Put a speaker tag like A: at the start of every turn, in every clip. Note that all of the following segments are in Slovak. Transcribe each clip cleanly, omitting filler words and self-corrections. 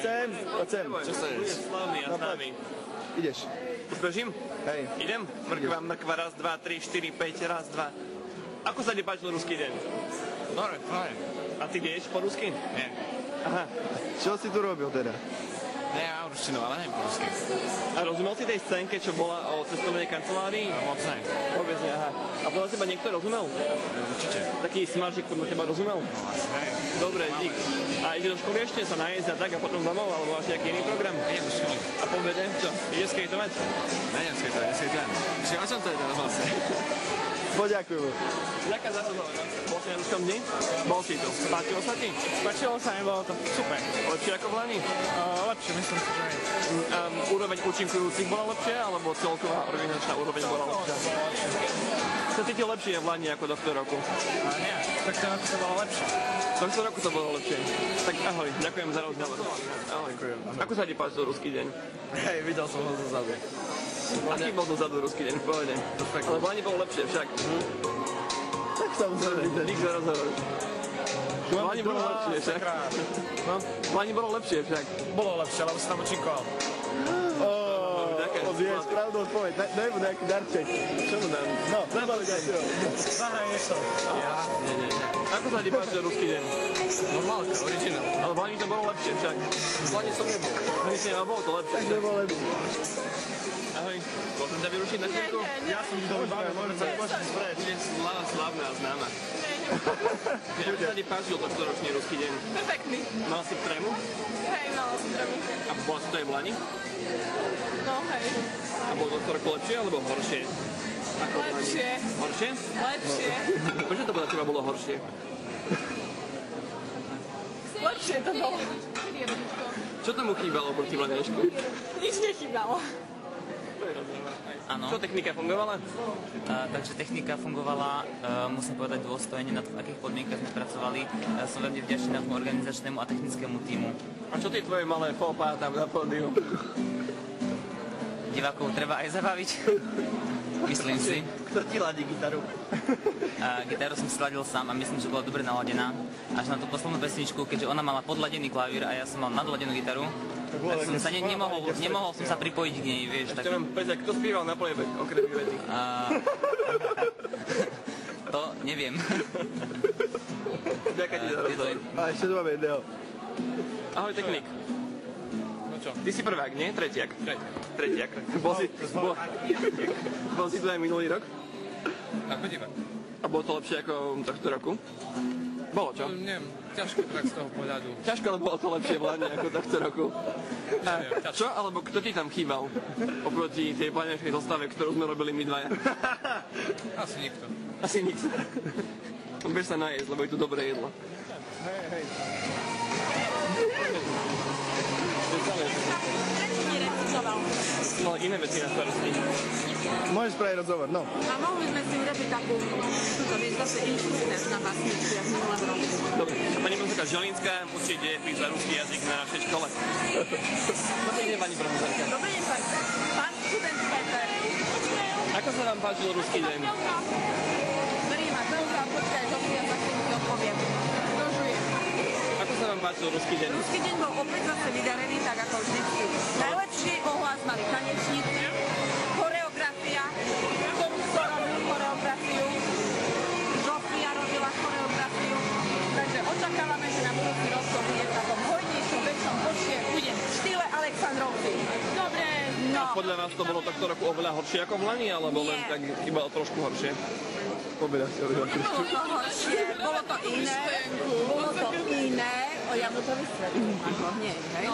A: sem, poď sem.
B: Čo sa je? Slavný a známy.
A: Ideš.
B: Už bežím?
A: Hej.
B: Idem? Mrkva, raz, dva, 3, 4, 5, raz, dva. Ako sa ti páčil ruský deň?
C: Dobre, fajn.
B: A ty vieš po rusky?
C: Nie.
B: Aha.
A: Čo si tu robil teda?
C: Nie, ja ruštinu, ale neviem po rusky.
B: A rozumel si tej scénke, čo bola o cestovnej kancelárii?
C: Moc ne.
B: Vôbec nie, aha. A podľa teba niekto rozumel?
C: Určite.
B: Taký smažik podľa teba rozumel?
C: No asi ne.
B: Dobre, dík. A ide do školy ešte sa najesť a tak a potom domov, alebo máš nejaký iný program?
C: Idem do školy.
B: A po obede, čo? Ideš skejtovať?
C: Nejdem skejtovať. Čiže o čom to je teraz vlastne?
A: Poďakujem.
B: Ďakujem za to. Bol si na ruskom dni? Bol si tu. Páčilo sa ti?
D: Páčilo sa mi, bolo to super.
B: Lepšie ako v Lani?
D: Lepšie, myslím si, že aj.
B: Úroveň účinkujúcich bola lepšia, alebo celková organizačná úroveň bola lepšia? Sa cítil lepšie v Lani ako doktor roku?
D: Nie, tak to bolo lepšie.
B: Tohto roku to bolo lepšie. Tak ahoj, ďakujem za rozhovor. Ahoj. Ako sa ti páčil ruský deň?
A: Hej, videl som ho zozadu.
B: Aký bol dozadu ruský deň? V pohode. Ale v Lani bolo lepšie však.
A: Tak samozrejme.
B: Dík za rozhovor. V Lani bolo lepšie však. V Lani bolo lepšie však.
D: Bolo lepšie, lebo si tam učinkoval.
A: Vieš, pravdu odpoveď. Daj mu nejaký darček.
B: Čo mu dám?
A: No, zabali daj.
D: Zahraj niečo.
B: Nie. Ako sa ti páčil ruský deň?
C: Normálka, originál.
B: Ale v Lani to bolo lepšie však.
C: V Lani som nebol.
B: Ale bolo to lepšie.
A: Takže bol lepší.
B: Ahoj. Môžem ťa vyrušiť na chvíľku?
A: Ja som to vybavil, môžem sa spraviť.
B: Budeš slávna a známa. Ako sa ti páčil tohto ročný ruský deň?
E: Perfektný.
B: Mal si trému?
E: Hej, mala som trému.
B: A bola si to aj v Lani?
E: No, hej.
B: A bolo to roku lepšie alebo horšie? Ako v Lani?
E: Lepšie.
B: Horšie?
E: Lepšie.
B: Prečo to podľa teba bolo horšie?
E: Lepšie to bolo.
B: Čo tomu chýbalo proti Vlaňašku?
E: Nič nechýbalo.
F: Áno.
B: Čo, technika fungovala?
F: Takže technika fungovala, musím povedať dôstojne, na to, v akých podmienkach sme pracovali. Som veľmi vďačný nášmu organizačnému a technickému tímu.
B: A čo tie tvoje malé fópá tam na pódiu?
F: Divákov treba aj zabaviť, myslím si.
A: Kto ti ladí gitaru?
F: Gitaru som si ladil sám a myslím, že bola dobre naladená. Až na tú poslednú pesničku, keďže ona mala podladený klavír a ja som mal nadladenú gitaru, tak som sa nemohol som sa pripojiť k nej, vieš.
B: Ešte nám povedať, kto spieval na playback, okrem Ivety?
F: To neviem.
B: Ďakujem ti za rozhovor.
A: A ešte tu máme video.
B: Ahoj, technik.
C: No čo?
B: Ty si prvák, nie? Tretiak. Tretiak. Bol si tu aj minulý rok?
C: Ako divák.
B: A bolo to lepšie ako tohto roku? Bolo, čo?
C: Neviem, ťažko tak z toho pohľadu.
B: Ťažko, ale bolo to lepšie v Lani ako tohto roku. A čo, alebo kto ti tam chýbal? Oproti tej plaňačkej zostave, ktorú sme robili my dvaja.
C: Asi nikto.
B: Asi nikto. Bež sa najesť, lebo je tu dobré jedlo.
A: Hej.
B: No, iné veci na starosti.
A: Môžeš spraviť rozhovor, no.
E: A mohli sme si urobiť takú, túto vieš, zase inštruktnér na básničku, jak minulém roku.
B: Dobre, a pani profesorka Želinská určite je za ruský jazyk na našej škole. Dobrý deň, pani profesorka.
E: Dobrý deň, pán študent Peter.
B: Ako sa vám páčil ruský deň?
E: Berie ma chvíľka, počkaj, Zofia, za chvíľu ti odpoviem. Dožuje.
B: Ako sa vám páčil ruský deň?
E: Ruský deň bol opäť zase vydarený, tak ako vždycky. Najlepší ohlas mali tanečníci, choreografia, Tomsko robil choreografiu, Zofia robila choreografiu, takže očakávame, že na budúci rok to bude v takom hojnejšom, väčšom počte, bude v štýle Aleksandrovci. Dobre, no.
B: A podľa vás to bolo tohto roku oveľa horšie ako v Lani, alebo len tak iba trošku horšie?
A: Pobeda si
E: Nebolo to horšie, bolo to iné, ja mu to vysvetlím, ako hneď, hej?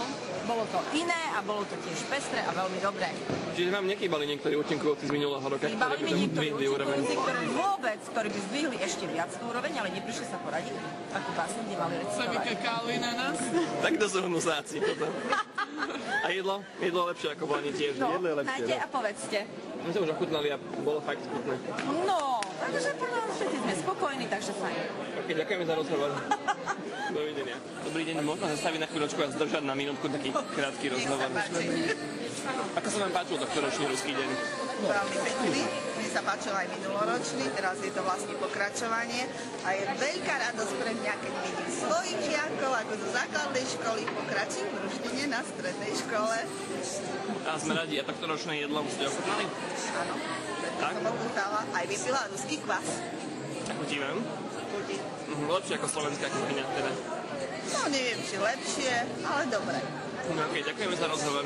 E: Bolo to iné a bolo to tiež pestré a veľmi dobré.
B: Čiže vám nechýbali niektorí účinkujúci z minulého roka,
E: Chýbali
B: ktorí by
E: mi
B: tam
E: niektorí
B: zdvihli úroveň?
E: účinkujúci, ktorí by zdvihli ešte viac tú úroveň, ale neprišli sa poradiť, akú básne kde mali recitovať.
C: Vykakali na nás?
B: Tak to sú hnusáci potom. A jedlo? Jedlo lepšie ako v Lani tiež.
E: No,
A: jedlo je lepšie,
E: nájde
A: no.
E: a povedzte.
B: My sme už ochutnali a bolo fakt chutné.
E: No, takže podľa nás všetci sme spokojní, takže fajn.
B: Ok, ďakujeme za rozhovor. Dovidenia. Dobrý deň, možno zastaviť na chvíľočku a zdržať na minútku taký krátky rozhovor. Ako sa vám páčil tohto ročný ruský deň?
G: veľmi pekný. Mne sa páčil aj minuloročný, teraz je to vlastne pokračovanie a je veľká radosť pre mňa, keď vidím svojich žiakov ako zo základnej školy pokračujú v ruštine na strednej škole.
B: A sme radi, a takto ročné jedlo už ste ochutnali?
G: Áno, preto som ochutnala, aj vypila ruský kvas.
B: Ako ti viem?
G: Chutí.
B: Lepšie ako slovenská kuchyňa teda.
G: No neviem, či lepšie, ale dobre.
B: No okej, ďakujeme za rozhovor.